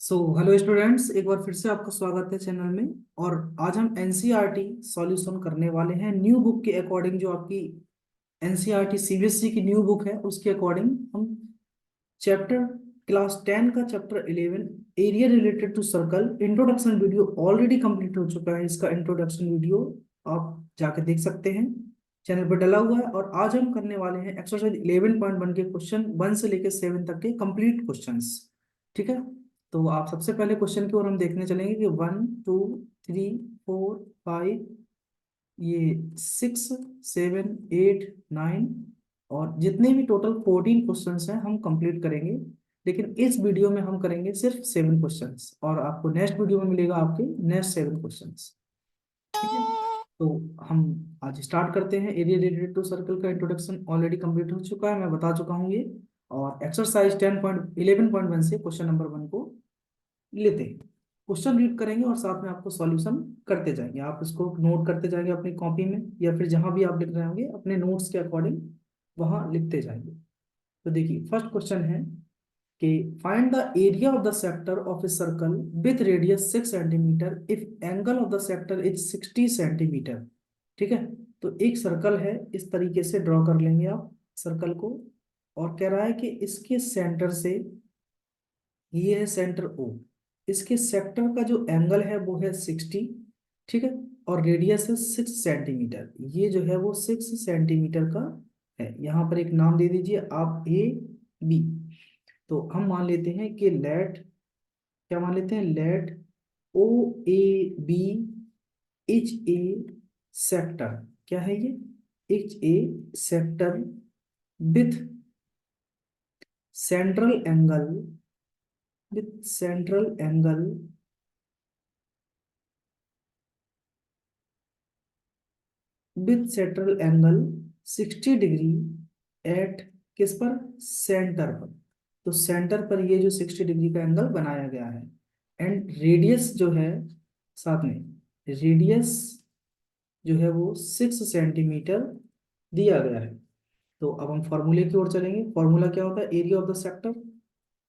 Hello students, एक बार फिर से आपका स्वागत है चैनल में। और आज हम एनसीईआरटी सॉल्यूशन करने वाले हैं न्यू बुक के अकॉर्डिंग। जो आपकी एनसीईआरटी सीबीएसई की न्यू बुक है उसके अकॉर्डिंग हम चैप्टर क्लास 10 का chapter 11 area related to circle introduction video already complete हो चुका है। इसका इंट्रोडक्शन वीडियो आप जाके देख सकते हैं, चैनल पर डला हुआ है। और आज हम करने वाले हैं एक्सरसाइज 11.1 के क्वेश्चन 1 से लेकर 7 तक के कंप्लीट क्वेश्चंस। ठीक है, तो आप सबसे पहले क्वेश्चन की ओर हम देखने चलेंगे कि 1 2 3 4 5, ये 6 7 8 9 और जितने भी टोटल 14 क्वेश्चंस हैं हम कंप्लीट करेंगे। लेकिन इस वीडियो में हम करेंगे सिर्फ 7 क्वेश्चंस और आपको नेक्स्ट वीडियो में मिलेगा आपके नेक्स्ट 7 क्वेश्चंस। ठीक है, तो हम आज स्टार्ट करते हैं। एरिया रिलेटेड टू सर्कल का इंट्रोडक्शन ऑलरेडी कंप्लीट हो चुका है, मैं बता चुका हूँ ये। और एक्सरसाइज 10.11.1 से क्वेश्चन नंबर 1 को लेते हैं। क्वेश्चन रीड करेंगे और साथ में आपको सॉल्यूशन करते जाएंगे। आप इसको नोट करते जाएंगे अपनी कॉपी में या फिर जहां भी आप लिख रहे होंगे अपने नोट्स के अकॉर्डिंग वहां लिखते जाएंगे। तो देखिए, फर्स्ट क्वेश्चन है कि find the area of the sector of a circle with radius 6 centimetre if angle of the sector is 60 centimetre. ठीक है, तो एक सर्कल है, इस तरीके से ड्रॉ कर लेंगे आप सर्कल को। और कह रहा है कि इसके सेंटर से, ये है सेंटर ओ, इसके सेक्टर का जो एंगल है वो है 60। ठीक है, और रेडियस है 6 सेंटीमीटर। ये जो है वो 6 सेंटीमीटर का है। यहाँ पर एक नाम दे दीजिए आप, ए बी। तो हम मान लेते हैं कि लेट, क्या मान लेते हैं, let O A B each a sector. क्या है ये? Each a sector with central angle, with central angle, with central angle 60 degree at, किस पर? सेंटर पर। तो सेंटर पर ये जो 60 डिग्री का एंगल बनाया गया है। एंड रेडियस जो है, साथ में रेडियस जो है वो 6 सेंटीमीटर दिया गया है। तो अब हम फॉर्मूले की ओर चलेंगे। फॉर्मूला क्या होता है? Area of the sector.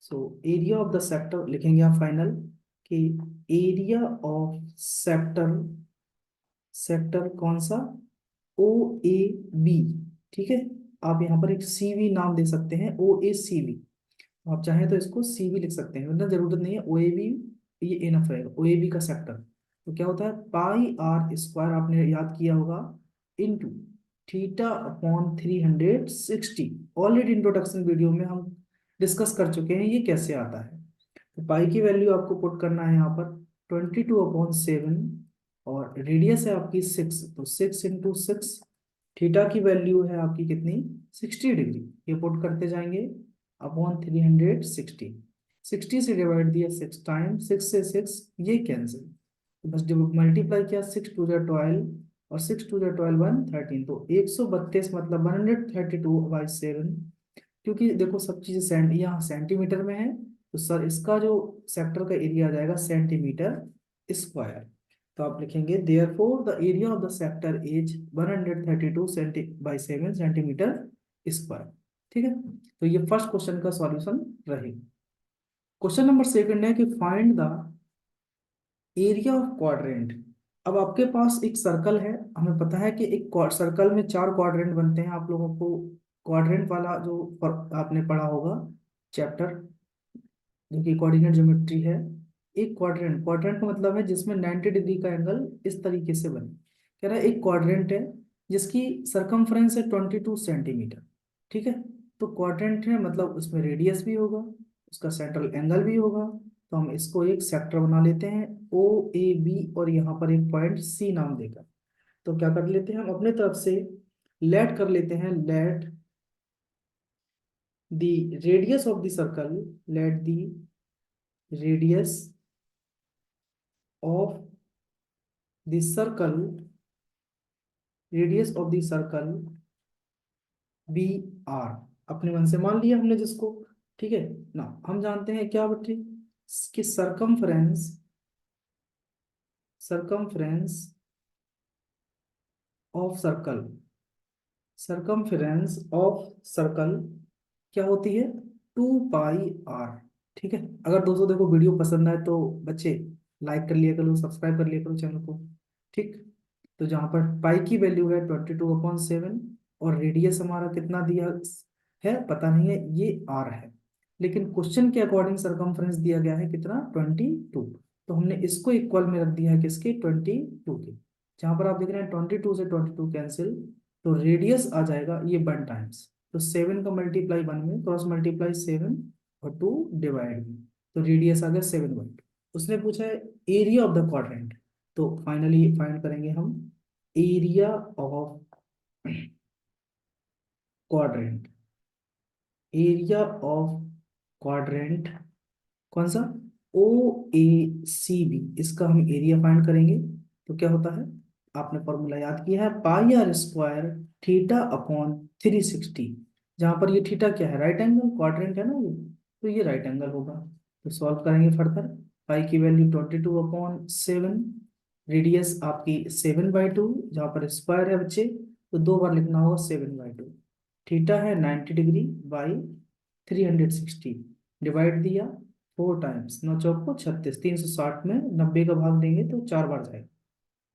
So area of the sector लिखेंगे आप फाइनल कि एरिया ऑफ सेक्टर, सेक्टर कौन सा? ओ ए बी। ठीक है, आप यहाँ पर एक सी वी नाम दे सकते हैं, ओ ए सी वी। आप चाहें तो इसको सी वी लिख सकते हैं, मतलब जरूरत नहीं है ओ ए बी, ये इनफ रहेगा। ओ ए बी का सेक्टर तो क्या होता है? पाई आर स्क्वायर, आपने याद किया होगा, into theta upon 360। Already introduction video में हम डिस्कस कर चुके हैं ये कैसे आता है। तो पाई की वैल्यू आपको पुट करना है यहाँ पर 22/7। और रेडियस है आपकी 6, तो 6 × 6। थीटा की वैल्यू है आपकी कितनी? 60 डिग्री। ये पुट करते जाएंगे अपॉन 360। 60 से डिवाइड दिया 6 टाइम, 6 से 6 ये कैंसिल, तो बस जब मल्टीप्लाई किया 6 × 2 = 12 और 6 × 2 = 113। तो 132 मतलब 132/7। क्योंकि देखो सब चीजें यहाँ सेंटीमीटर में है, तो सर इसका जो सेक्टर का एरिया आ जाएगा सेंटीमीटर स्क्वायर। तो आप लिखेंगे therefore the area of the sector is 132 centimetre square. ठीक है, तो ये फर्स्ट क्वेश्चन का सॉल्यूशन रहेगा। क्वेश्चन नंबर सेकंड है कि find the area of quadrant. अब आपके पास एक सर्कल है, हमें पता है कि एक सर्कल में 4 क्वाड्रेंट बनते हैं। आप लोगों को क्वाड्रेंट वाला जो आपने पढ़ा होगा चैप्टर, जो कि कोऑर्डिनेट ज्योमेट्री है। एक क्वाड्रेंट, क्वाड्रेंट का मतलब है जिसमें 90 डिग्री का एंगल इस तरीके से बने। कह रहा है एक क्वाड्रेंट है जिसकी सरकमफ्रेंस है 22 सेंटीमीटर। ठीक है, तो क्वाड्रेंट है मतलब उसमें रेडियस भी होगा, उसका सेंट्रल एंगल भी होगा। तो हम इसको एक सेक्टर बना लेते हैं ओ ए बी, और यहाँ पर एक पॉइंट सी नाम देकर। तो क्या कर लेते हैं हम अपने तरफ से, लेट कर लेते हैं, let the radius of the circle, let the radius of the circle, radius of the circle be R. अपने मन से मान लिया हमने जिसको। ठीक है ना, हम जानते हैं क्या बच्चे कि circumference, circumference of circle, circumference of circle क्या होती है? 2 पाई आर। ठीक है। अगर दोस्तों देखो वीडियो पसंद आए तो बच्चे लाइक कर लिया करो, सब्सक्राइब कर लिया करो चैनल को। ठीक। तो जहाँ पर पाई की वैल्यू है 22/7 और रेडियस हमारा कितना दिया है पता नहीं है, ये आर है, लेकिन क्वेश्चन के अकॉर्डिंग सरकमफ्रेंस दिया गया है कितना 22। तो हमने इसको इक्वल में रख दिया है किसके 22 के। जहाँ पर आप देख रहे हैं 22 से 22 कैंसिल, तो रेडियस आ जाएगा ये 1 टाइम्स, तो 7 का मल्टीप्लाई 1 में, क्रॉस मल्टीप्लाई 7 और 2 डिवाइड में, तो रेडियस आ गया 7/2। उसने पूछा है एरिया ऑफ द क्वाड्रेंट, तो फाइनली फाइंड करेंगे हम area of quadrant. Area of quadrant कौन सा, ओ ए सी बी, इसका हम एरिया फाइंड करेंगे। तो क्या होता है, आपने फॉर्मूला याद किया है, पाई आर स्क्वायर थीटा अपॉन 360। जहां पर ये थीटा क्या है, राइट एंगल क्वाड्रेंट है ना ये, तो ये राइट एंगल होगा। तो सॉल्व करेंगे फर्दर। पाई की वैल्यू 22/7, रेडियस आपकी 7/2, जहां पर स्क्वायर है बच्चे तो 2 बार लिखना होगा 7/2। थीटा है 90 डिग्री बाई 360, डिवाइड दिया 4 टाइम्स, 9 चौको 36, 360 में 90 का भाग देंगे तो 4 बार जाएगा।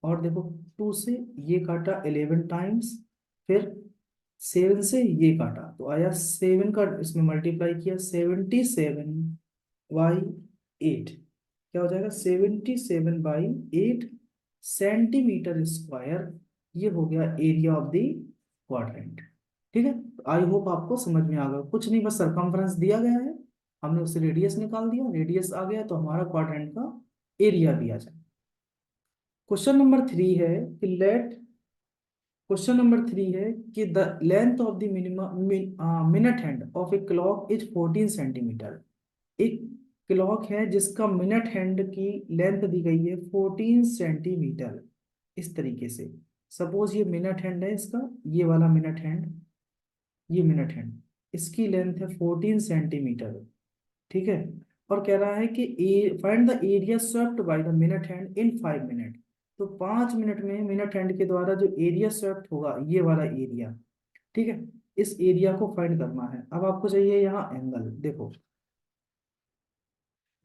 और देखो 2 से ये काटा 11 टाइम्स, फिर 7 से ये काटा तो आया 7 का, इसमें मल्टीप्लाई किया 77/8, क्या हो जाएगा 77/8 सेंटीमीटर स्क्वायर। ये हो गया एरिया ऑफ द क्वाड्रेंट। ठीक है, आई होप आपको समझ में आ गया, कुछ नहीं बस सरकमफ्रेंस दिया गया है, हमने उससे रेडियस निकाल दिया, रेडियस आ गया तो हमारा क्वाड्रेंट का एरिया भी आ जाए। क्वेश्चन नंबर 3 है कि लेट, क्वेश्चन नंबर 3 है कि the length of the minimum minute hand of a clock is 14 centimetre. एक क्लॉक है जिसका मिनट हैंड की लेंथ दी गई है 14 सेंटीमीटर। इस तरीके से सपोज ये मिनट हैंड है इसका, ये वाला मिनट हैंड, ये मिनट हैंड, इसकी लेंथ है 14 सेंटीमीटर। ठीक है। और कह रहा है कि find the area swept by the minute hand in 5 minute. तो 5 मिनट में मिनट हैंड के द्वारा जो एरिया स्वेप्ट होगा, ये वाला एरिया, ठीक है, इस एरिया को फाइंड करना है। अब आपको चाहिए यहाँ एंगल, देखो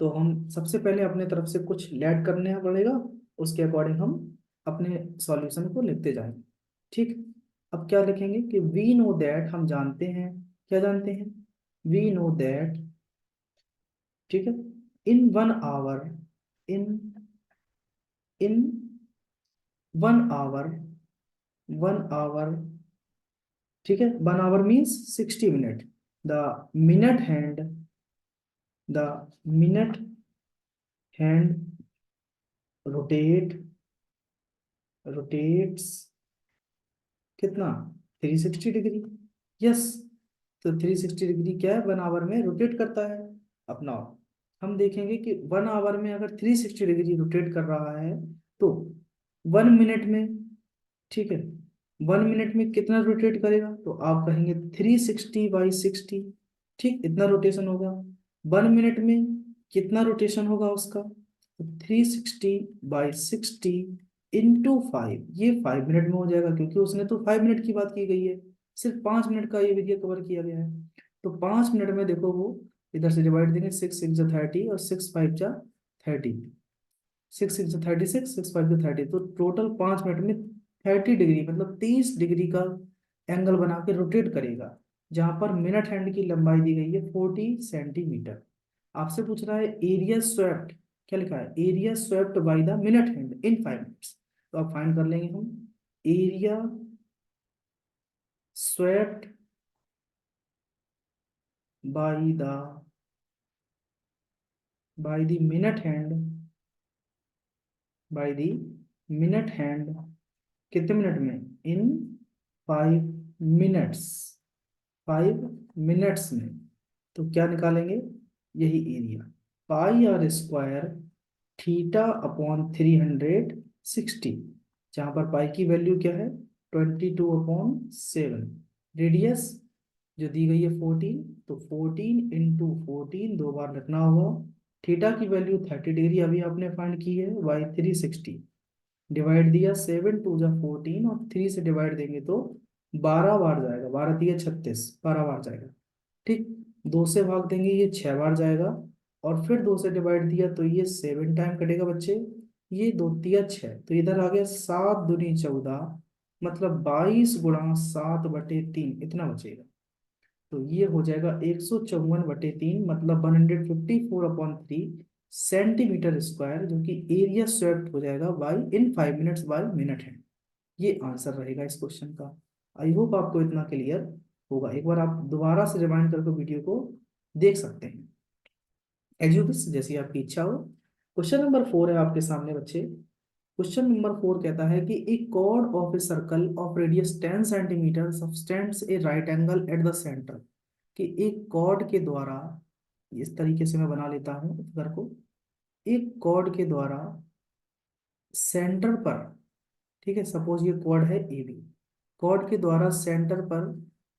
तो हम सबसे पहले अपने तरफ से कुछ लेट करने पड़ेगा, उसके अकॉर्डिंग हम अपने सॉल्यूशन को लिखते जाएंगे। ठीक। अब क्या लिखेंगे कि वी नो दैट, हम जानते हैं, क्या जानते हैं, वी नो दैट, ठीक है, in 1 hour, in in 1 hour, 1 hour, ठीक है, 1 hour means 60 minute, the minute hand, the minute hand rotate, rotates कितना 360 डिग्री। यस, तो 360 डिग्री क्या है, 1 आवर में रोटेट करता है। अपना हम देखेंगे कि 1 आवर में अगर 360 डिग्री रोटेट कर रहा है तो 1 मिनट में, ठीक है, 1 मिनट में कितना रोटेट करेगा, तो आप कहेंगे 360/60। ठीक, इतना रोटेशन होगा। 1 मिनट में कितना रोटेशन होगा उसका, तो 360/60 इंटू 5, ये 5 मिनट में हो जाएगा, क्योंकि उसने तो 5 मिनट की बात की गई है, सिर्फ 5 मिनट का ये एरिया कवर किया गया है। तो 5 मिनट में देखो वो इधर से डिवाइड देंगे, 6×6 = 30 और 6×5 = 30, 6×6 = 36, 6×5 = 30, तो टोटल 5 मिनट में 30 डिग्री मतलब 30 डिग्री का एंगल बना के रोटेट करेगा। जहां पर मिनट हैंड की लंबाई दी गई है 40 सेंटीमीटर। आपसे पूछ रहा है एरिया स्वेप्ट, क्या लिखा है, area swept by the minute hand in 5 minutes. तो आप फाइंड कर लेंगे हम area swept by the, by the minute hand, by the minute hand, कितने मिनट में, इन 5 मिनट्स, 5 मिनट्स में। तो क्या निकालेंगे, यही area, pi r square theta upon 360, जहां पर पाई की वैल्यू क्या है 22/7, रेडियस जो दी गई है 14, तो 14 × 14, 2 बार रखना होगा। थीटा की वैल्यू 30 डिग्री अभी आपने फाइंड की है बाई 360, डिवाइड दिया 7×2 = 14 और 3 से डिवाइड देंगे तो 12 बार जाएगा, 12×3 = 36, 12 बार जाएगा। ठीक, 2 से भाग देंगे ये 6 बार जाएगा, और फिर 2 से डिवाइड दिया तो ये 7 टाइम कटेगा बच्चे। ये 2 तिया 6, तो इधर आ गया 7 दूनी 14, मतलब 22 × 7/3 इतना बचेगा। तो ये हो जाएगा 154/3, मतलब 154/3 सेंटीमीटर स्क्वायर, जो कि एरिया स्वेप्ट हो जाएगा by in 5 minutes by minute है। ये आंसर रहेगा इस क्वेश्चन का। आई होप आपको इतना क्लियर होगा। एक बार आप दोबारा से रिमाइंड करके वीडियो को देख सकते हैं, एज यू विश, जैसी आपकी इच्छा हो। क्वेश्चन नंबर 4 है आपके सामने बच्चे। क्वेश्चन नंबर 4 कहता है कि a chord of a circle of radius 10 centimetre subtends a right angle at the centre. कि एक कॉर्ड के द्वारा, इस तरीके से मैं बना लेता हूं फिगर को, एक कॉर्ड के द्वारा सेंटर पर, ठीक है, सपोज ये कॉर्ड है ए बी, कॉर्ड के द्वारा सेंटर पर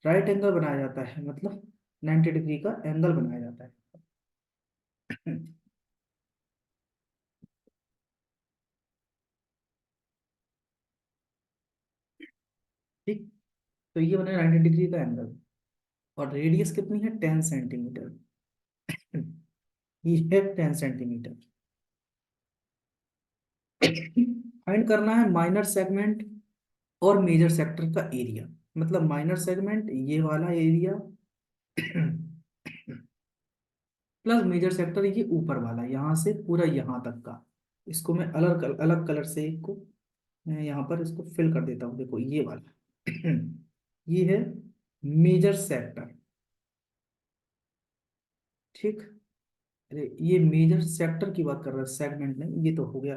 राइट एंगल बनाया जाता है, मतलब 90 डिग्री का एंगल बनाया जाता है। ठीक, तो ये बना 90 डिग्री का एंगल, और रेडियस कितनी है 10 सेंटीमीटर। ये है 10 सेंटीमीटर। फाइंड करना है माइनर सेगमेंट और मेजर सेक्टर का एरिया। मतलब माइनर सेगमेंट ये वाला एरिया प्लस मेजर सेक्टर ये ऊपर वाला, यहाँ से पूरा यहाँ तक का। इसको मैं अलग अलग कलर से इसको, मैं यहाँ पर इसको फिल कर देता हूँ, देखो ये वाला ये है मेजर सेक्टर। ठीक, अरे ये मेजर सेक्टर की बात कर रहा है, सेगमेंट नहीं, ये तो हो गया।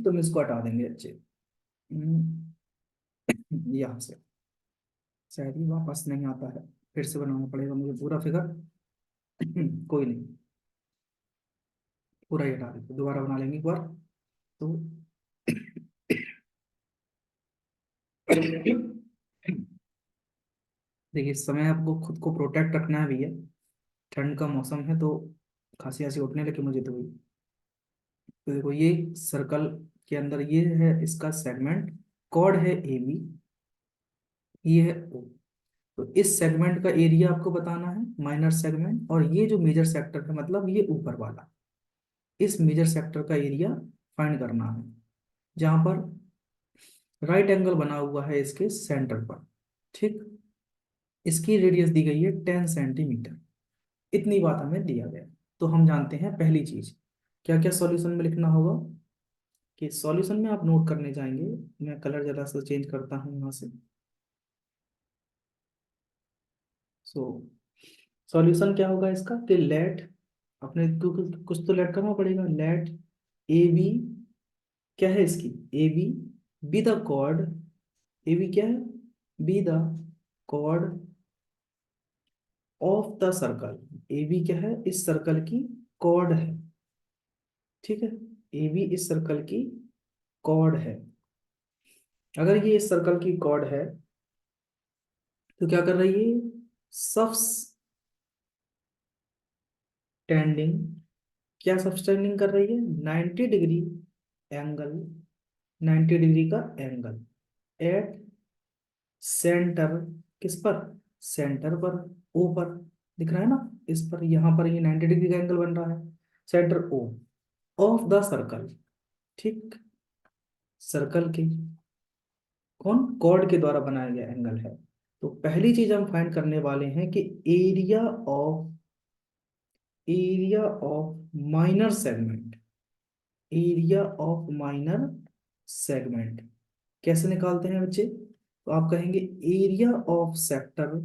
तुम इसको हटा देंगे अच्छे। यहाँ से शायद ही वापस नहीं आता है, फिर से बनाना पड़ेगा मुझे पूरा फिगर। कोई नहीं, पूरा ही हटा देते, दोबारा बना लेंगे एक बार। तो देखिए, इस समय आपको खुद को प्रोटेक्ट रखना है भैया, ठंड का मौसम है, तो खांसी आंसी उठने लगी मुझे तो भाई। तो देखो ये सर्कल के अंदर ये है इसका सेगमेंट, कॉर्ड है ए बी, ये है ओ। तो इस सेगमेंट का एरिया आपको बताना है, माइनर सेगमेंट, और ये जो मेजर सेक्टर है मतलब ये ऊपर वाला, इस मेजर सेक्टर का एरिया फाइंड करना है, जहां पर राइट एंगल बना हुआ है इसके सेंटर पर। ठीक, इसकी रेडियस दी गई है 10 सेंटीमीटर। इतनी बात हमें दिया गया। तो हम जानते हैं पहली चीज, क्या क्या सॉल्यूशन में लिखना होगा। कि सॉल्यूशन में आप नोट करने जाएंगे, मैं कलर जरा सा चेंज करता हूँ यहाँ से। सो सॉल्यूशन क्या होगा इसका, कि लेट, अपने कुछ तो लेट करना पड़ेगा, लेट ए बी, क्या है इसकी, A B the chord, A B क्या है, B the chord of the circle. A B क्या है, इस सर्कल की कॉर्ड है। ठीक है, ए बी इस सर्कल की कॉर्ड है। अगर ये इस सर्कल की कॉर्ड है तो क्या कर रही है, सबटेंडिंग, क्या सबटेंडिंग कर रही है, 90 डिग्री एंगल, 90 डिग्री का एंगल एट सेंटर, किस पर, सेंटर पर, ओ पर, दिख रहा है ना, इस पर, यहाँ पर ये 90 डिग्री का एंगल बन रहा है, centre O of the circle. ठीक, सर्कल के, कौन, कॉर्ड के द्वारा बनाया गया एंगल है। तो पहली चीज हम फाइंड करने वाले हैं कि area of, area of minor segment, area of minor segment कैसे निकालते हैं बच्चे। तो आप कहेंगे area of sector,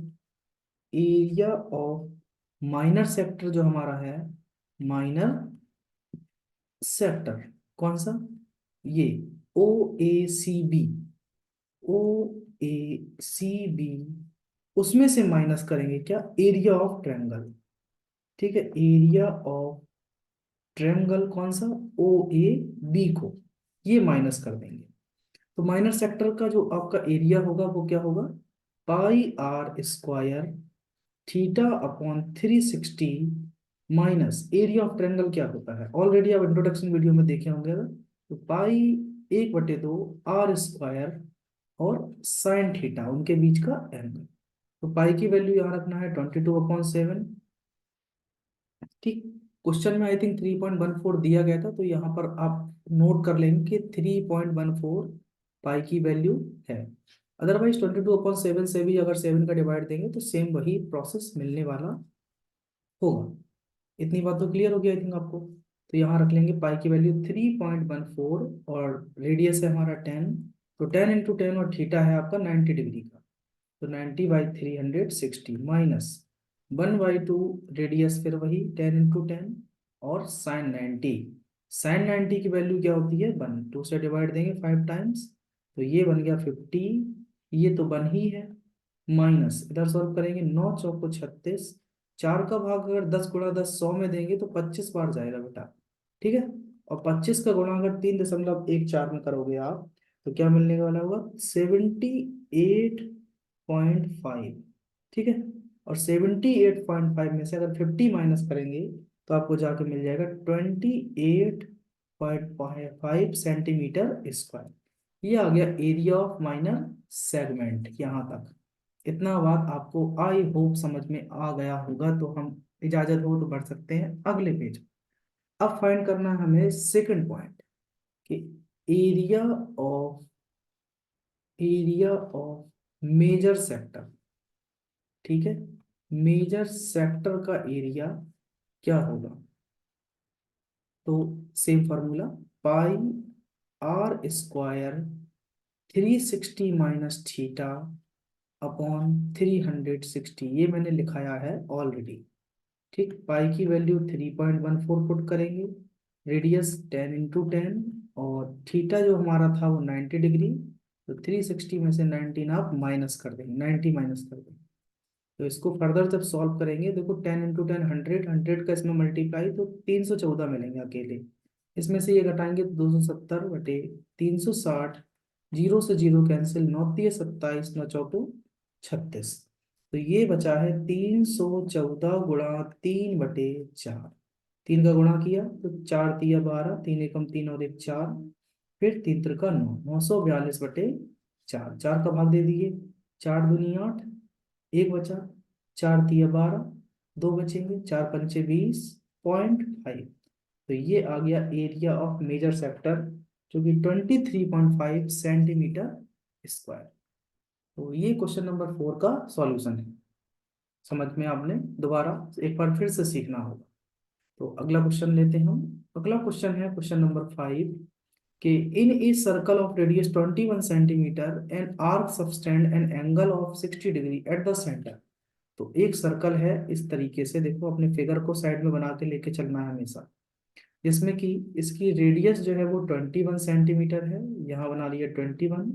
area of minor sector जो हमारा है, माइनर सेक्टर कौन सा, ये ओ ए सी बी, ओ ए सी बी, उसमें से माइनस करेंगे क्या, एरिया ऑफ ट्रायंगल। ठीक है, एरिया ऑफ ट्रायंगल कौन सा, ओ ए बी को, ये माइनस कर देंगे। तो माइनर सेक्टर का जो आपका एरिया होगा वो क्या होगा, πr² θ/360 minus area of triangle क्या होता है, ऑलरेडी आप इंट्रोडक्शन वीडियो में देखे होंगे अगर, तो पाई 1/2 r² और साइन थीटा, उनके बीच का एंगल। तो पाई की वैल्यू यहाँ रखना है 22/7। ठीक। क्वेश्चन में आई थिंक 3.14 दिया गया था, तो यहाँ पर आप नोट कर लेंगे कि 3.14 पाई की वैल्यू है। अदरवाइज 22/7 से भी अगर 7 का डिवाइड देंगे तो सेम वही प्रोसेस मिलने वाला होगा। इतनी बात तो क्लियर हो गई आई थिंक आपको। तो यहाँ रख लेंगे पाई की वैल्यू 3.14 और रेडियस है हमारा 10। तो 10 × 10 और थीटा है आपका 90 डिग्री का। तो 90/360 माइनस 1/2 रेडियस, फिर वही 10 × 10 और sin 90। sin 90 की वैल्यू क्या होती है 1, 2 से डिवाइड देंगे 5 टाइम्स, तो ये बन गया 50। ये तो 1 ही है, माइनस इधर सॉल्व करेंगे 9 चौको 36। 4 का भाग अगर 10 × 10 100 में देंगे तो 25 बार जाएगा बेटा। ठीक है। और 25 का गुणा अगर 3.14 में करोगे आप, तो क्या मिलने वाला होगा 78.5। ठीक है। और 78.5 में से अगर 50 माइनस करेंगे तो आपको जाके मिल जाएगा 28.5 सेंटीमीटर स्क्वायर। ये आ गया एरिया ऑफ माइनर सेगमेंट। यहाँ तक इतना बात आपको आई होप समझ में आ गया होगा। तो हम इजाजत हो तो बढ़ सकते हैं अगले पेज। अब फाइंड करना है हमें सेकंड पॉइंट कि area of area of major sector. ठीक है। मेजर सेक्टर का एरिया क्या होगा? तो same formula, pi r² 360 minus theta upon 360, ये मैंने लिखाया है ऑलरेडी। ठीक। पाई की वैल्यू 3.14 पुट करेंगे, रेडियस 10 × 10 और थीटा जो हमारा था वो 90 डिग्री। तो 360 में से 19 आप माइनस कर देंगे, 90 माइनस कर देंगे। तो इसको फर्दर जब सॉल्व करेंगे, देखो 10 × 10 100, 100 का इसमें मल्टीप्लाई तो 314 मिलेंगे अकेले। इसमें से ये घटाएंगे तो 270/360। जीरो से जीरो कैंसिल, 9×3 = 27, 9×4 = 36। तो ये बचा है 314 × 3/4। 3 का गुणा किया तो 4×3 = 12, 3 × 1 = 3 और 1 4, फिर 3×3 = 9, 942/4। 4 का भाग दे दिए, 4×2 = 8, एक बचा, 4×3 = 12, दो बचेंगे, 4×5 = 20.5। तो ये आ गया एरिया ऑफ मेजर सेक्टर, जो कि 23.5 सेंटीमीटर स्क्वायर। तो ये क्वेश्चन नंबर 4 का सॉल्यूशन है। समझ में आपने दोबारा एक बार फिर से सीखना होगा। तो अगला क्वेश्चन लेते हैं हम। अगला क्वेश्चन है क्वेश्चन नंबर 5 कि in a circle of radius 21 centimetre an arc subtend an angle of 60 degree at the centre. तो एक सर्कल है इस तरीके से, देखो अपने फिगर को साइड में बना के लेके चलना है हमेशा, जिसमें कि इसकी रेडियस जो है वो 21 सेंटीमीटर है। यहाँ बना लिया 21।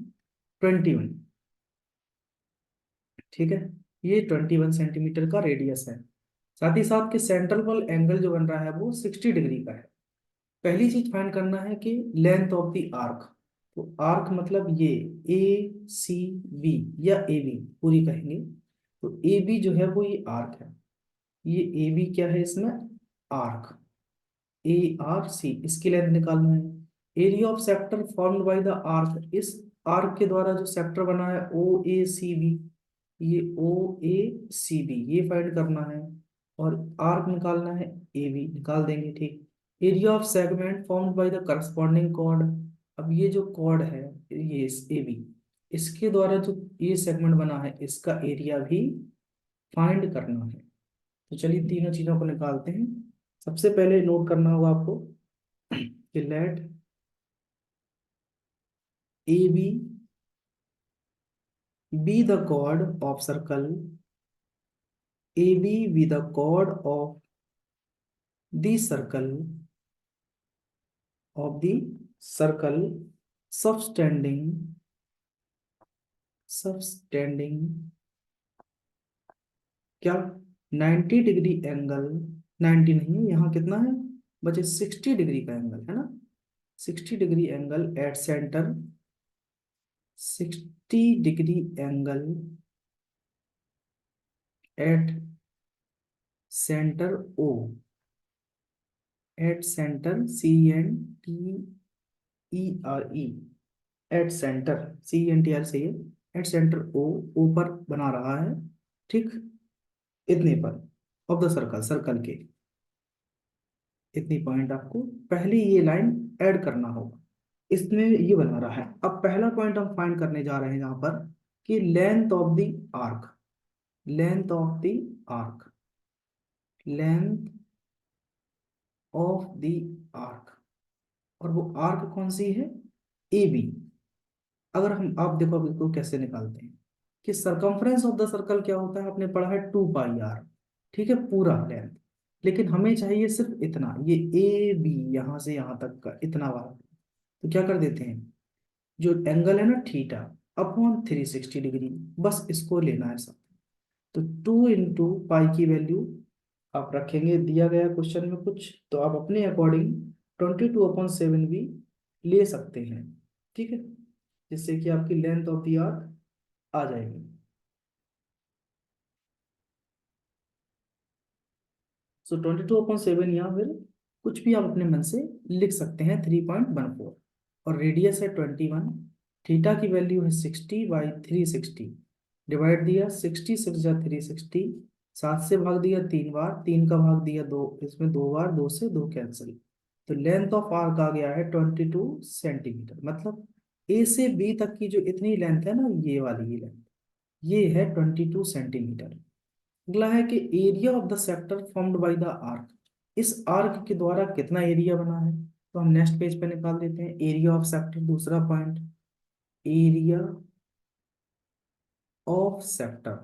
ठीक है। ये 21 सेंटीमीटर का रेडियस है। साथ ही साथ के सेंट्रल वाल एंगल जो बन रहा है वो 60 डिग्री का है। पहली चीज फाइंड करना है कि लेंथ ऑफ द आर्क। तो आर्क मतलब ये ACB या AB पूरी कहेंगे। तो AB जो है वो ये आर्क है। ये AB क्या है इसमें? आर्क। ARC, इसकी लेंथ निकालना है। Area of sector formed by the arc, इस आर्क के द्वारा जो सेक्टर बना है OACB, ये OACB ये फाइंड करना है। और आर्क निकालना है AB, निकाल देंगे। ठीक। Area of segment formed by the corresponding chord. अब ये जो कॉर्ड है, ये AB, इसके द्वारा जो ये सेगमेंट बना है इसका एरिया भी फाइंड करना है। तो चलिए तीनों चीजों को निकालते हैं। सबसे पहले नोट करना होगा आपको कि late AB be the chord of circle, AB be the chord of the circle subtending क्या 90 डिग्री एंगल, 90 नहीं है यहाँ, कितना है बचे 60 डिग्री का एंगल है ना। 60 degree angle at centre, 60 degree angle at centre O, at centre CENTERE, at centre CENTR से एट सेंटर O ऊपर बना रहा है। ठीक, इतने पर ऑफ द सर्कल, सर्कल के इतनी पॉइंट आपको पहले ये लाइन ऐड करना होगा। इसमें ये बना रहा है। अब पहला पॉइंट हम फाइंड करने जा रहे हैं यहाँ पर कि length of the arc, length of the arc, length of the arc. और वो आर्क कौन सी है? A B. अगर हम, आप देखो अब इसको कैसे निकालते हैं कि सरकमफ्रेंस ऑफ द सर्कल क्या होता है, आपने पढ़ा है 2 पाई आर। ठीक है, पूरा लेंथ। लेकिन हमें चाहिए सिर्फ इतना, ये ए बी यहां से यहां तक का इतना वाला। तो क्या कर देते हैं, जो एंगल है ना थीटा अपॉन 360 डिग्री, बस इसको लेना है सब। तो 2 इंटू पाई की वैल्यू आप रखेंगे, दिया गया क्वेश्चन में कुछ, तो आप अपने अकॉर्डिंग 22/7 भी ले सकते हैं। ठीक है, जिससे कि आपकी लेंथ ऑफ द आर्क आ जाएगी। सो 22/7 या फिर कुछ भी आप अपने मन से लिख सकते हैं, 3.14। और रेडियस है 21। थीटा की वैल्यू है 60/360। डिवाइड दिया, 60 6 जा 360, 7 से भाग दिया 3 बार, 3 का भाग दिया 2, इसमें 2 बार, 2 से 2 कैंसिल। तो लेंथ ऑफ आर्क आ गया है 22 सेंटीमीटर। मतलब ए से बी तक की जो इतनी लेंथ है ना, ये वाली ये लेंथ, ये है 22 सेंटीमीटर। अगला है कि area of the sector formed by the arc, इस आर्क के द्वारा कितना एरिया बना है। तो हम नेक्स्ट पेज पे निकाल देते हैं एरिया ऑफ सेक्टर, दूसरा पॉइंट, एरिया ऑफ सेक्टर।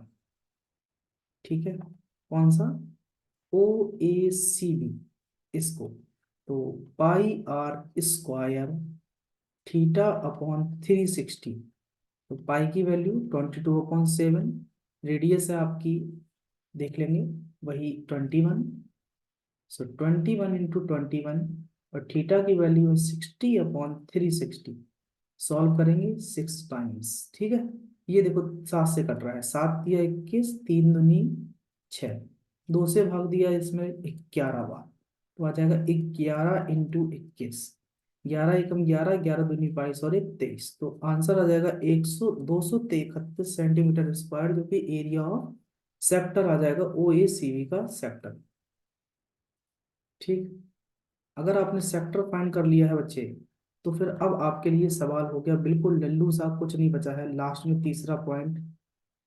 ठीक है, कौन सा? ओ ए सी बी, इसको। तो पाई आर स्क्वायर थीटा अपॉन 360। तो पाई की वैल्यू 22/7, रेडियस है आपकी, देख लेंगे, वही 21। सो 21 इंटू 21, और थीटा की वैल्यू है 60/360। सॉल्व करेंगे 6 टाइम्स। ठीक है, ये देखो 7 से कट रहा है, 7 या 21, 3 दूनी 6, 2 से भाग दिया इसमें 11 बार, तो आ जाएगा 11 इंटू 21। 11 एकम 11, 11 दूनी 22 और 1 23। तो आंसर आ जाएगा 231 सेंटीमीटर स्क्वायर, जो कि एरिया ऑफ सेक्टर आ जाएगा ओ ए सी बी का सेक्टर। ठीक, अगर आपने सेक्टर फाइंड कर लिया है बच्चे, तो फिर अब आपके लिए सवाल हो गया बिल्कुल लल्लू सा, कुछ नहीं बचा है लास्ट में तीसरा पॉइंट।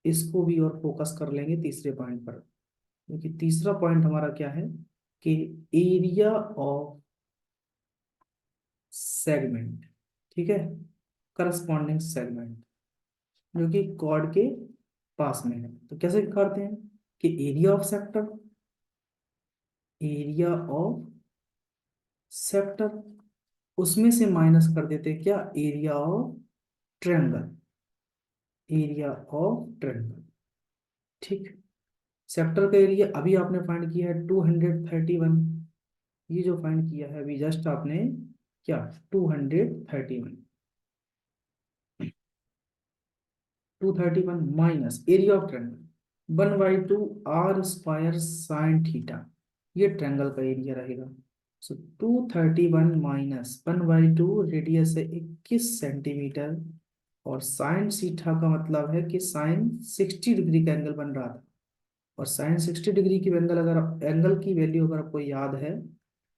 इसको भी और फोकस कर लेंगे तीसरे पॉइंट पर, क्योंकि तीसरा पॉइंट हमारा क्या है कि एरिया ऑफ सेगमेंट। ठीक है, करस्पॉन्डिंग सेगमेंट जो कि कॉर्ड के पास में है। तो कैसे करते हैं कि area of sector, area of sector, उसमें से माइनस कर देते हैं क्या, area of triangle, area of triangle. ठीक, सेक्टर का एरिया अभी आपने फाइंड किया है 231। ये जो फाइंड किया है अभी जस्ट आपने, क्या, 231, 231 minus area of triangle 1/2 r² sin theta, ये ट्रायंगल का एरिया रहेगा। सो 231 - 1/2, रेडियस है 21 सेंटीमीटर, और साइन थीटा का मतलब है कि साइन 60 डिग्री का एंगल बन रहा था। और साइन 60 डिग्री की एंगल, अगर एंगल की वैल्यू अगर आपको याद है,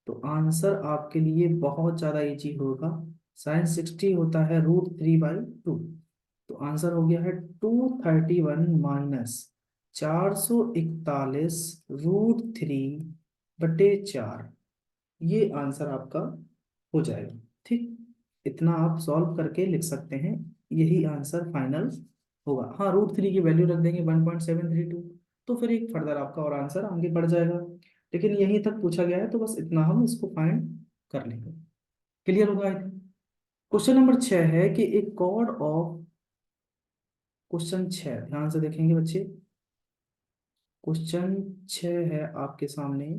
तो आंसर आपके लिए बहुत ज़्यादा इजी होगा। साइन 60 होता है √3/2। तो आंसर हो गया है 231 - 441 √3/4। ये आंसर आपका हो जाएगा। ठीक, इतना आप सॉल्व करके लिख सकते हैं, यही आंसर फाइनल होगा। हाँ, √3 की वैल्यू रख देंगे 1.732, तो फिर एक फर्दर आपका और आंसर आगे बढ़ जाएगा। लेकिन यहीं तक पूछा गया है, तो बस इतना हम इसको फाइंड कर लेंगे। क्लियर होगा? क्वेश्चन नंबर 6 है कि एक कॉर्ड ऑफ, क्वेश्चन 6 ध्यान से देखेंगे बच्चे। क्वेश्चन 6 है आपके सामने,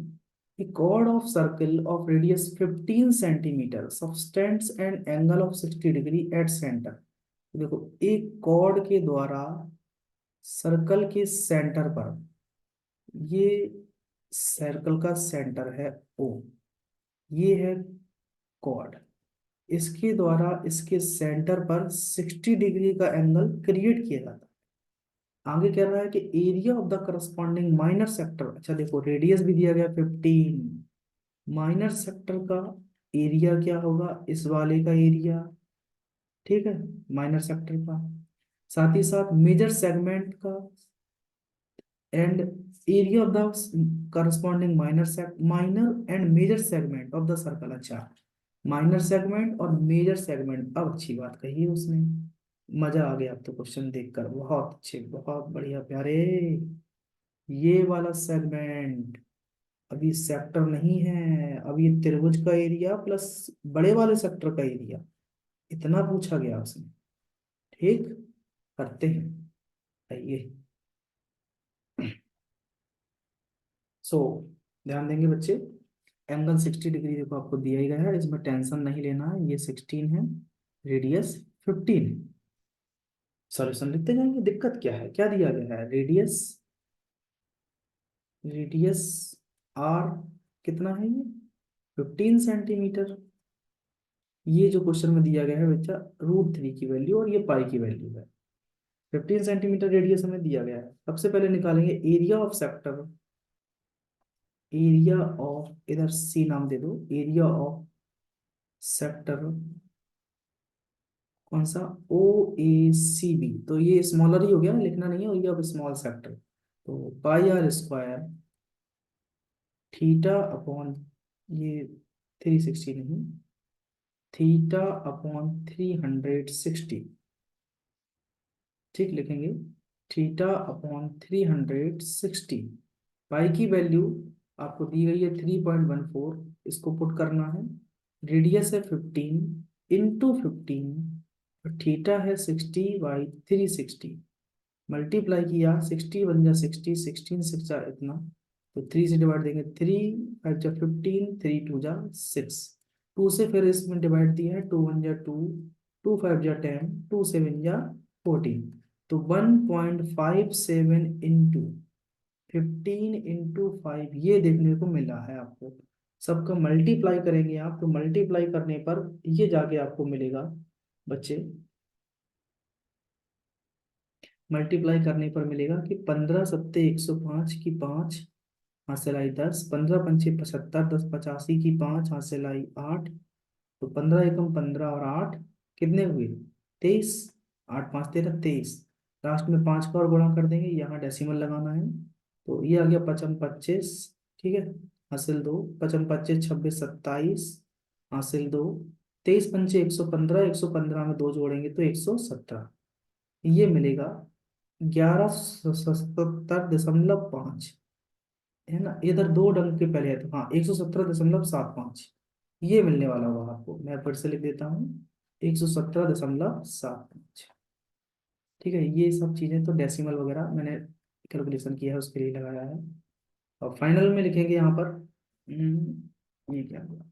a chord of circle of radius 15 centimetre subtends an angle of 60 degree at center। देखो, एक कॉर्ड के द्वारा सर्कल के सेंटर पर, ये सर्कल का सेंटर है ओ, ये है कॉर्ड, इसके द्वारा इसके सेंटर पर 60 डिग्री का एंगल क्रिएट किया जाता है। आगे कह रहा है कि area of the corresponding minor sector, अच्छा देखो रेडियस भी दिया गया 15, माइनर सेक्टर का एरिया क्या होगा, इस वाले का एरिया, ठीक है, माइनर सेक्टर का, साथ ही साथ मेजर सेगमेंट का and area of the corresponding minor and major segment of the circle. अच्छा, माइनर सेगमेंट और मेजर सेगमेंट, अब अच्छी बात कही है उसने, मजा आ गया अब तो क्वेश्चन देखकर, बहुत अच्छे, बहुत बढ़िया प्यारे। ये वाला सेगमेंट अभी सेक्टर नहीं है, अभी ये त्रिभुज का एरिया प्लस बड़े वाले सेक्टर का एरिया, इतना पूछा गया उसने। ठीक, करते हैं, आइए। सो ध्यान देंगे बच्चे, एंगल 60 डिग्री देखो आपको दिया ही गया है, इसमें टेंशन नहीं लेना है, ये 16 है, रेडियस 15 है। सॉल्यूशन लिखते जाएंगे, दिक्कत क्या है, क्या दिया गया है, रेडियस, रेडियस आर कितना है ये, 15 सेंटीमीटर। ये जो क्वेश्चन में दिया गया है बच्चा, √3 की वैल्यू और ये पाई की वैल्यू है। 15 सेंटीमीटर रेडियस हमें दिया गया है, सबसे पहले निकालेंगे area of sector, area of, इधर सी नाम दे दो, एरिया ऑफ सेक्टर कौन सा, ओ ए सी बी, तो ये स्मॉलर ही हो गया ना, लिखना नहीं है, एरिया ऑफ स्मॉल सेक्टर, तो पाई आर स्क्वायर थीटा अपॉन, ये 360 नहीं, थीटा अपॉन 360, ठीक लिखेंगे, थीटा अपॉन 360, पाई की वैल्यू आपको दी गई है 3.14, इसको पुट करना है, रेडियस है 15 × 15, और थीटा है 60/360, मल्टीप्लाई किया, 60 बन जा 60, 16 6 जा इतना, तो 3 से डिवाइड देंगे, 3 5 जा 15, 3 2 जा 6, 2 से फिर इसमें डिवाइड दिया है, 2 1 जा 2, 2 5 जा 10, 2 7 जा 14, तो 1.57 इंटू 15 × 5 ये देखने को मिला है आपको। सबका मल्टीप्लाई करेंगे आप, तो मल्टीप्लाई करने पर ये जाके आपको मिलेगा बच्चे, मल्टीप्लाई करने पर मिलेगा कि 15 × 7 = 105 की 5 हासिल आई 10, 15 × 5 = 75, 10 85 की 5 हासिल आई 8, तो 15 एकम 15 और 8 कितने हुए, 23, 8 5 13 23, लास्ट में 5 का और गुणा कर देंगे, यहाँ डेसिमल लगाना है, तो ये आ गया 55 25, ठीक है, हासिल 2, 55 25 26 27, हासिल 2, 23 पंचे 115, 115 में 2 जोड़ेंगे तो 117, ये मिलेगा 1177.5, है ना, इधर दो अंक के पहले है तो हाँ 117.75, ये मिलने वाला होगा आपको, मैं फिर से लिख देता हूँ, 117.75, ठीक है, ये सब चीजें तो डेसिमल वगैरह मैंने कैलकुलेशन किया है उसके लिए लगाया है, और फाइनल में लिखेंगे यहाँ पर, ये क्या होगा,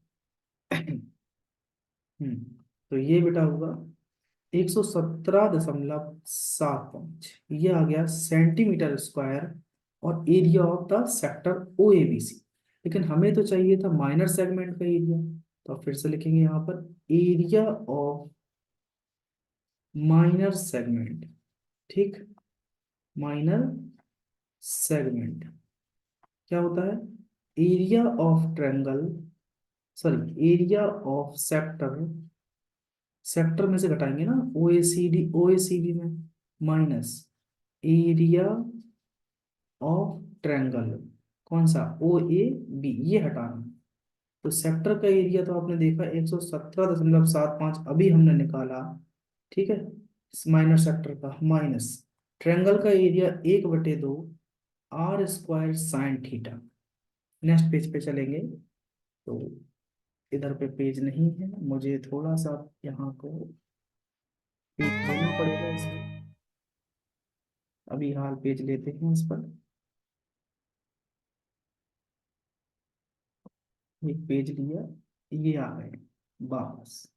तो ये बेटा होगा 117.75, ये आ गया सेंटीमीटर स्क्वायर, और area of the sector O A B C, लेकिन हमें तो चाहिए था माइनर सेगमेंट का एरिया, तो फिर से लिखेंगे यहाँ पर एरिया ऑफ माइनर सेगमेंट, ठीक, माइनर सेगमेंट क्या होता है, area of triangle, sorry area of sector, sector में से घटाएंगे ना, ओ ए सी डी में, माइनस एरिया ऑफ ट्रायंगल, कौन सा, ओ ए बी, ये हटाना, तो सेक्टर का एरिया तो आपने देखा 117.75 अभी हमने निकाला, ठीक है, माइनर सेक्टर का, माइनस ट्रायंगल का area 1/2 r² sine theta. Next page पे चलेंगे, तो इधर पे पेज नहीं है, मुझे थोड़ा सा यहाँ को पेज लेना पड़ेगा इसमें, अभी हाल पेज लेते हैं इस पर, एक पेज लिया, ये आ गए वापस,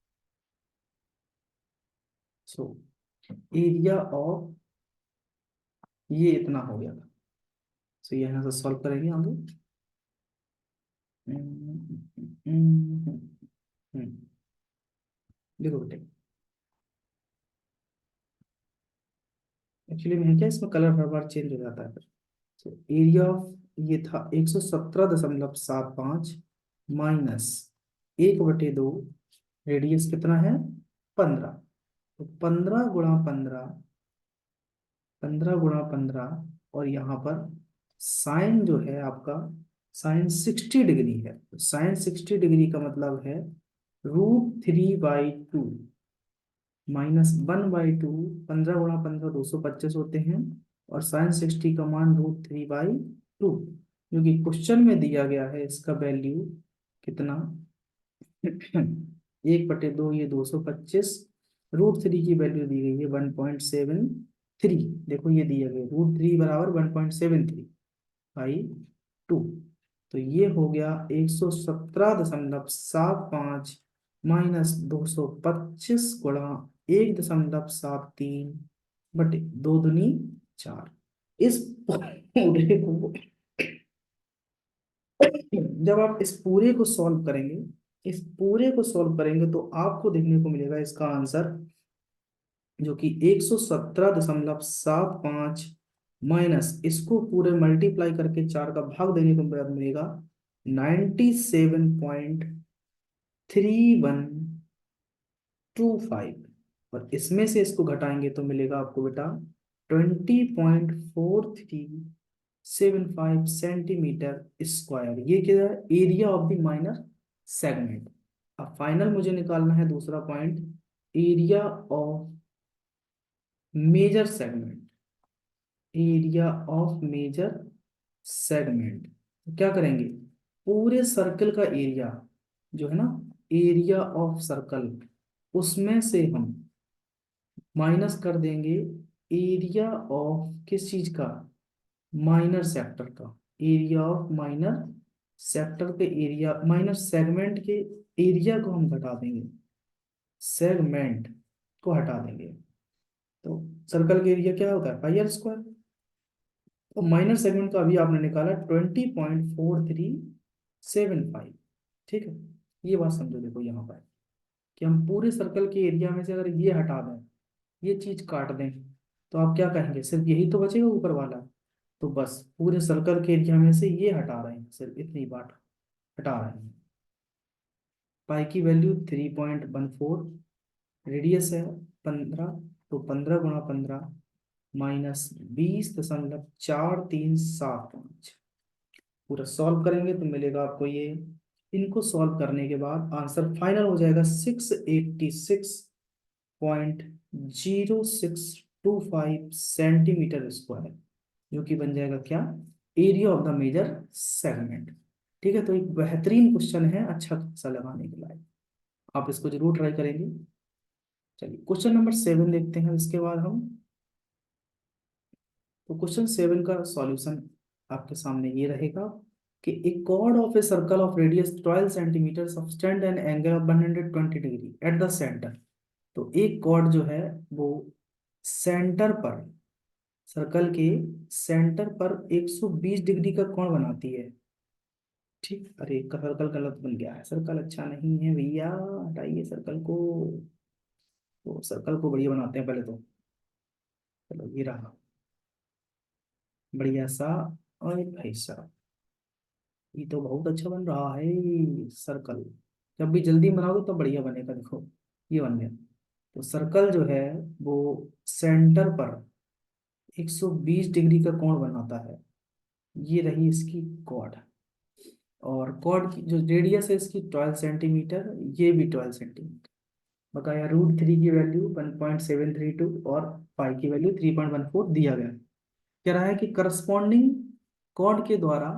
सो एरिया ऑफ, ये इतना हो गया था, सो ये यहाँ से सॉल्व करेंगे आगे, देखो बेटे, एक्चुअली में है क्या, इसमें कलर हर बार चेंज हो जाता है फिर। तो एरिया ऑफ ये था 117.75 माइनस 1/2, रेडियस कितना है 15। तो 15 × 15, 15 × 15, और यहाँ पर साइन जो है आपका, साइन 60 डिग्री है। तो साइन 60 डिग्री का मतलब है √3/2 -1/2। 15 × 15 225 होते हैं, और साइन 60 का मान √3/2, जो कि क्वेश्चन में दिया गया है। इसका वैल्यू कितना 1/2, ये 225, √3 की वैल्यू दी गई है 1.73। देखो ये दिया गया √3 बराबर 1.73/2। तो ये हो गया 117.75 माइनस 225 × 1.73/2 दूनी 4। इस पूरे को जब आप इस पूरे को सॉल्व करेंगे, इस पूरे को सॉल्व करेंगे तो आपको देखने को मिलेगा इसका आंसर, जो कि 117.75 माइनस इसको पूरे मल्टीप्लाई करके 4 का भाग देने को मिलेगा 97.3125, और इसमें से इसको घटाएंगे तो मिलेगा आपको बेटा 20.4375 सेंटीमीटर स्क्वायर। ये क्या है, area of the minor segment. अब फाइनल मुझे निकालना है दूसरा point, area of major segment. Area of major segment क्या करेंगे, पूरे सर्कल का एरिया जो है ना, एरिया ऑफ सर्कल, उसमें से हम माइनस कर देंगे एरिया ऑफ किस चीज का, माइनर सेक्टर का। एरिया ऑफ माइनर सेक्टर के एरिया, माइनर सेगमेंट के एरिया को हम घटा देंगे, सेगमेंट को हटा देंगे। तो सर्कल का एरिया क्या होता है πr²। तो माइनर सेगमेंट का अभी आपने निकाला 20.4375। ठीक है, ये बात समझो। देखो यहाँ पर कि हम पूरे सर्कल के एरिया में से अगर ये हटा दें, ये चीज काट दें, तो आप क्या कहेंगे, सिर्फ यही तो बचेगा ऊपर वाला। तो बस पूरे सर्कल के एरिया में से ये हटा रहे हैं, सिर्फ इतनी बात हटा रहे हैं। पाई की वैल्यू 3.14, रेडियस है 15, तो 15 × 15 माइनस 20.4375। पूरा सॉल्व करेंगे तो मिलेगा आपको ये। इनको सॉल्व करने के बाद आंसर फाइनल हो जाएगा 686.0625 सेंटीमीटर स्क्वायर, जो कि बन जाएगा क्या, area of the major segment. ठीक है, तो एक बेहतरीन क्वेश्चन है, अच्छा खासा लगाने के लायक। आप इसको जरूर ट्राई करेंगे। चलिए क्वेश्चन नंबर 7 देखते हैं इसके बाद हम। तो क्वेश्चन 7 का सॉल्यूशन आपके सामने ये रहेगा कि ए chord of a circle of radius 12 centimetre subtend an angle of 120 degree at the centre. तो एक कॉर्ड जो है वो सेंटर पर, सर्कल के सेंटर पर 120 डिग्री का कोण बनाती है। ठीक, अरे सर्कल गलत बन गया है, सर्कल अच्छा नहीं है भैया, हटाइए सर्कल को। तो सर्कल को बढ़िया बनाते हैं पहले तो। चलो ये रहा बढ़िया सा, और एक भाई साहब, ये तो बहुत अच्छा बन रहा है सर्कल। जब भी जल्दी बनाओगे तो बढ़िया बनेगा। देखो ये बन गया। तो सर्कल जो है वो सेंटर पर 120 डिग्री का कोण बनाता है। ये रही इसकी कॉर्ड, और कॉर्ड की जो रेडियस है इसकी 12 सेंटीमीटर, ये भी 12 सेंटीमीटर। बकाया √3 की वैल्यू 1.732 और पाई की वैल्यू 3.14 दिया गया। कह रहा है कि करस्पॉन्डिंग कॉर्ड के द्वारा,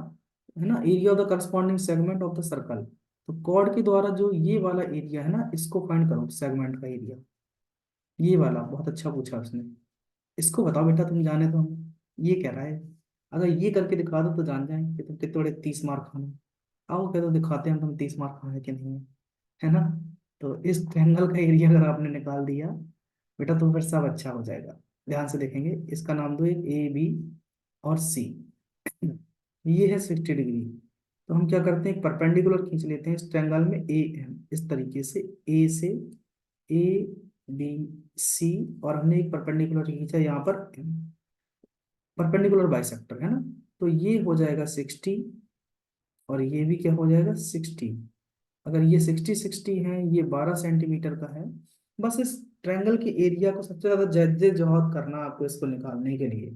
है ना, area of the corresponding segment of the circle. तो कॉर्ड के द्वारा जो ये वाला एरिया है ना, इसको फाइंड करो, सेगमेंट का एरिया। ये वाला बहुत अच्छा पूछा उसने। इसको बताओ बेटा, तुम जाने तो हम, ये कह रहा है। अगर ये करके दिखा दो तो जान जाए कि तुम कितने बड़े 30 मार्क खाने। आओ कह दो, दिखाते हैं हम तुम 30 मार्क खाए कि नहीं है। है ना। तो इस ट्रायंगल का एरिया अगर आपने निकाल दिया बेटा, तो फिर सब अच्छा हो जाएगा। ध्यान से देखेंगे, इसका नाम दो एक ए बी और सी। ये है 60 डिग्री। तो हम क्या करते हैं, एक परपेंडिकुलर खींच लेते हैं इस ट्रायंगल में ए एम, इस तरीके से, ए से ए बी सी, और हमने एक परपेंडिकुलर खींचा यहाँ पर, परपेंडिकुलर बाइसेक्टर है ना, तो ये हो जाएगा 60, और ये भी क्या हो जाएगा 60। अगर ये 60 है, ये 12 सेंटीमीटर का है। बस इस ट्रायंगल के एरिया को सबसे ज्यादा जद्दोजहद करना है आपको इसको निकालने के लिए,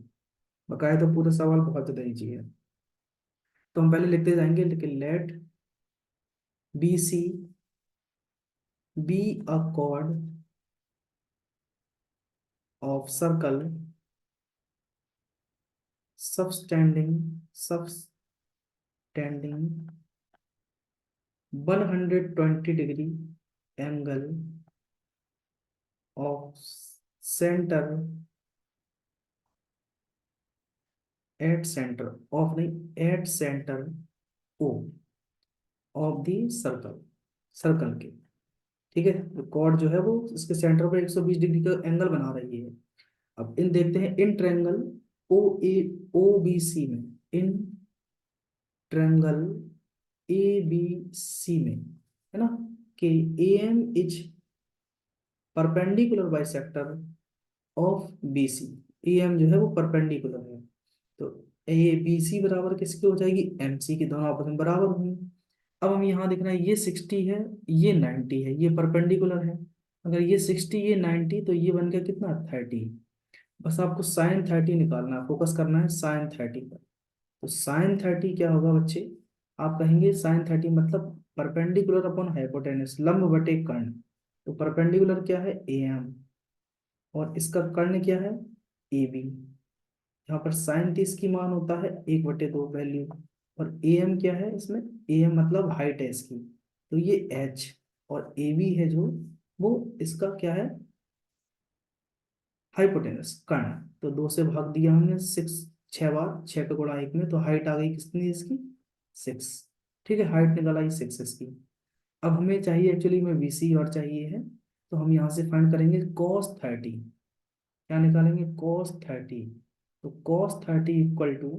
बकाया तो पूरा सवाल बहुत ज्यादा ईजी है। तो हम पहले लिखते जाएंगे, लेकिन let B C be a chord of circle subtending 120 degree angle of center at center of नहीं at center O of the circle के। ठीक है, तो कॉर्ड जो है वो इसके सेंटर पर 120 डिग्री का एंगल बना रही है। अब इन देखते हैं, in triangle O A O B C में, इन ट्रायंगल ए बी सी में, है ना, कि A M is perpendicular bisector of B C. A M जो है वो परपेंडिकुलर है, तो ए बी सी बराबर किसकी हो जाएगी, एम सी की, दोनों आपस में बराबर हुई। अब हम यहाँ देखना है, ये 60 है, ये 90 है, ये परपेंडिकुलर है। अगर ये 60 ये 90, तो ये बन गया कितना 30। बस आपको साइन 30 निकालना है, फोकस करना है साइन 30 पर। तो साइन 30 क्या होगा बच्चे, आप कहेंगे साइन 30 मतलब परपेंडिकुलर अपॉन हाइपोटेनस, लंब बटे कर्ण। तो परपेंडिकुलर क्या है ए एम, और इसका कर्ण क्या है ए बी। यहाँ पर साइन 30 की मान होता है 1/2 वैल्यू, और ए एम क्या है इसमें, ए एम मतलब हाइट है इसकी, तो ये एच, और ए बी है जो, वो इसका क्या है हाइपोटेनस कर्ण। तो 2 से भाग दिया हमने, 6 6 बार, 6 का गुणा 1 में, तो हाइट आ गई कितनी इसकी 6। ठीक है, हाइट निकल आई 6 इसकी। अब हमें चाहिए एक्चुअली में बीसी और चाहिए है, तो हम यहाँ से फाइंड करेंगे cos 30। क्या निकालेंगे cos 30, तो cos 30 इक्वल टू,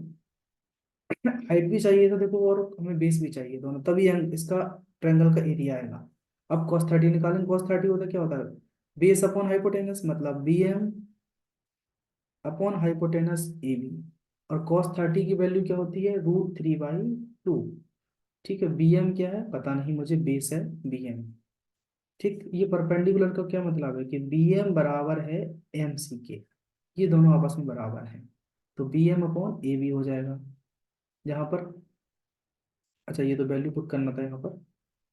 हाइट भी चाहिए था देखो, और हमें बेस भी चाहिए, दोनों, तभी इसका ट्रायंगल का एरिया आएगा। अब cos 30 निकालेंगे, cos 30 होता क्या होता है, बेस अपॉन हाइपोटेनस, मतलब B M upon hypotenuse A B, और cos 30 की वैल्यू क्या होती है, √3/2। ठीक है, बी एम क्या है पता नहीं मुझे, बेस है बी एम। ठीक, ये परपेंडिकुलर का क्या मतलब है कि बी एम बराबर है एम सी के, ये दोनों आपस में बराबर हैं, तो B M upon A B हो जाएगा। जहाँ पर, अच्छा ये तो वैल्यू पुट करना था यहाँ पर,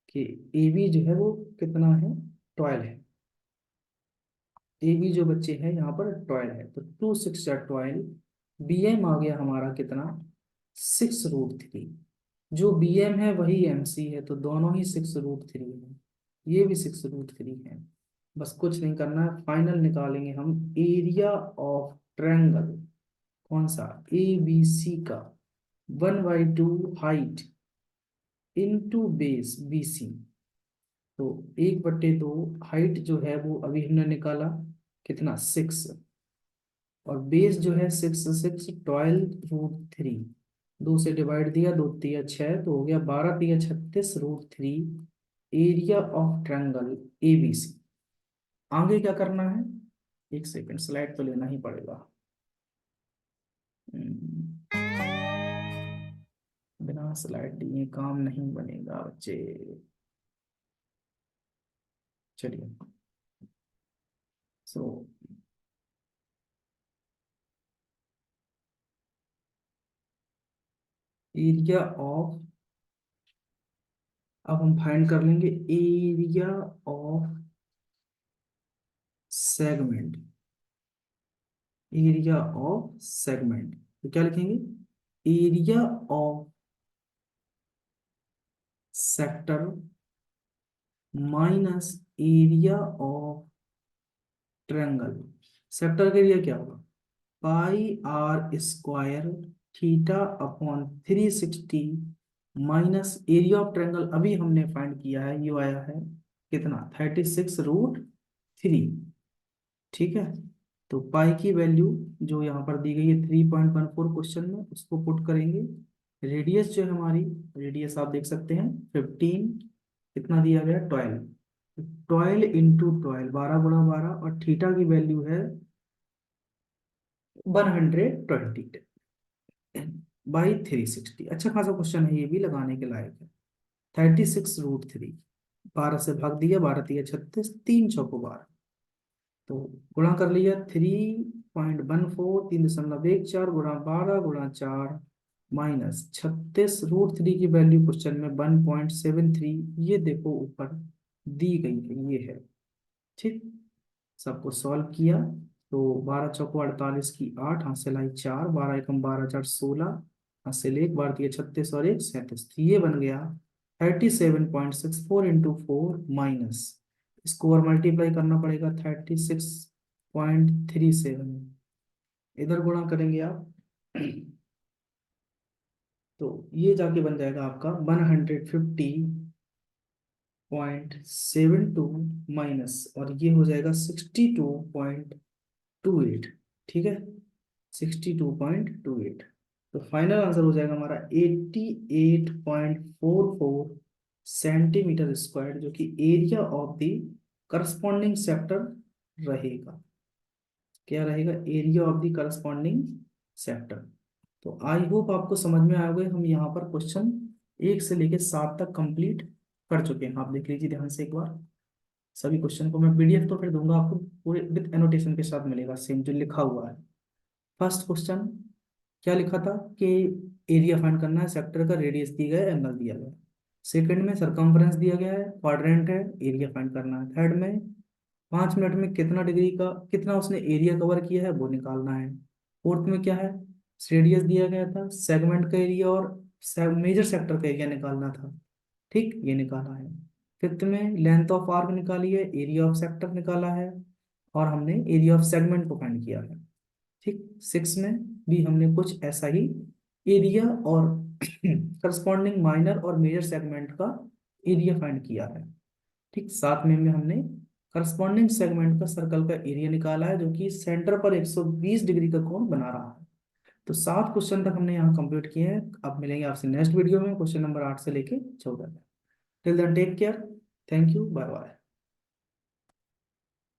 कि ए बी जो है वो कितना है, 12 है। ए बी जो बच्चे हैं यहाँ पर 12 है, तो 2 6 12, बी एम आ गया हमारा कितना 6√3। जो बी एम है वही एम सी है, तो दोनों ही 6√3 है, ये भी 6√3 है। बस कुछ नहीं करना है, फाइनल निकालेंगे हम एरिया ऑफ ट्रायंगल, कौन सा ए बी सी का, 1/2 height into base B C. तो 1/2 हाइट जो है वो अभी हमने निकाला कितना 6, और बेस जो है 6 6 12√3, 2 से डिवाइड दिया, 2 तिया 6, तो हो गया 12 तिया 36 √3 एरिया ऑफ ट्रायंगल एबीसी। आगे क्या करना है, एक सेकंड, स्लाइड तो लेना ही पड़ेगा। हम्म, बिना स्लाइड लिए काम नहीं बनेगा बच्चे। चलिए, सो एरिया ऑफ, अब हम फाइंड कर लेंगे area of segment, area of segment, तो क्या लिखेंगे, area of sector minus area of triangle. Sector का एरिया क्या होगा, πr² theta upon 360 minus area of triangle, अभी हमने फाइंड किया है, ये आया है कितना 36√3। ठीक है, तो पाई की वैल्यू जो यहाँ पर दी गई है 3.14 क्वेश्चन में, उसको पुट करेंगे। रेडियस जो है हमारी, रेडियस आप देख सकते हैं 15, कितना दिया गया 12, 12 इंटू 12, 12 × 12, और थीटा की वैल्यू है 120 बाई 360। अच्छा खासा क्वेश्चन है, ये भी लगाने के लायक है। 36√3, 12 से भाग दिया, 12×3 = 36, 3×4 = 12, तो गुणा कर लिया। 3.14, 3.14 गुणा 12 × 4 माइनस 36√3 की वैल्यू क्वेश्चन में 1.73, ये देखो ऊपर दी गई है, ये है। ठीक, सबको सॉल्व किया तो 12×4 = 48 की 8, हाथ से लाई 4, 12×1 = 12, 4 16, हाथ से ले 1, 12×3 = 36 और 1 37, तो ये बन गया 37.64 × 4 माइनस, इसको और मल्टीप्लाई करना पड़ेगा 36.37, इधर गुणा करेंगे आप तो ये जाके बन जाएगा आपका 150.72 माइनस, और ये हो जाएगा 62.28। ठीक है, 62.28, तो फाइनल आंसर हो जाएगा हमारा 88.44 सेंटीमीटर स्क्वायर, जो कि area of the corresponding sector रहेगा। क्या रहेगा? Area of the corresponding sector. तो आई होप आपको समझ में आ गए। हम यहाँ पर क्वेश्चन 1 से लेके 7 तक कंप्लीट कर चुके हैं। आप देख लीजिए ध्यान से एक बार सभी क्वेश्चन को। मैं पीडीएफ तो फिर दूंगा आपको, पूरे विद एनोटेशन के साथ मिलेगा, सेम जो लिखा हुआ है। फर्स्ट क्वेश्चन क्या लिखा था कि एरिया फाइंड करना है, सेक्टर का रेडियस दिया गया है, एंगल दिया गया है। सेकंड में सरकमफ्रेंस दिया गया है, क्वाड्रेंट है, एरिया फाइंड करना है। थर्ड में 5 मिनट में कितना डिग्री का, कितना उसने एरिया कवर किया है, वो निकालना है। फोर्थ में क्या है? रेडियस दिया गया था, सेगमेंट का एरिया और मेजर सेक्टर का एरिया निकालना था। ठीक, ये निकाला है। फिफ्थ में लेंथ ऑफ आर्क निकाली है, एरिया ऑफ सेक्टर निकाला है, और हमने एरिया ऑफ सेगमेंट को फाइंड किया है। ठीक, सिक्स में भी हमने कुछ ऐसा ही एरिया और करस्पॉन्डिंग माइनर और मेजर सेगमेंट का एरिया फाइंड किया है। ठीक, साथ में हमने करस्पॉन्डिंग सेगमेंट का सर्कल का एरिया निकाला है, जो कि सेंटर पर 120 डिग्री का कोण बना रहा है। तो 7 क्वेश्चन तक हमने यहाँ कंप्लीट किए हैं। अब मिलेंगे आपसे नेक्स्ट वीडियो में क्वेश्चन नंबर 8 से लेके 14 तक। Till then take care, thank you, bye bye.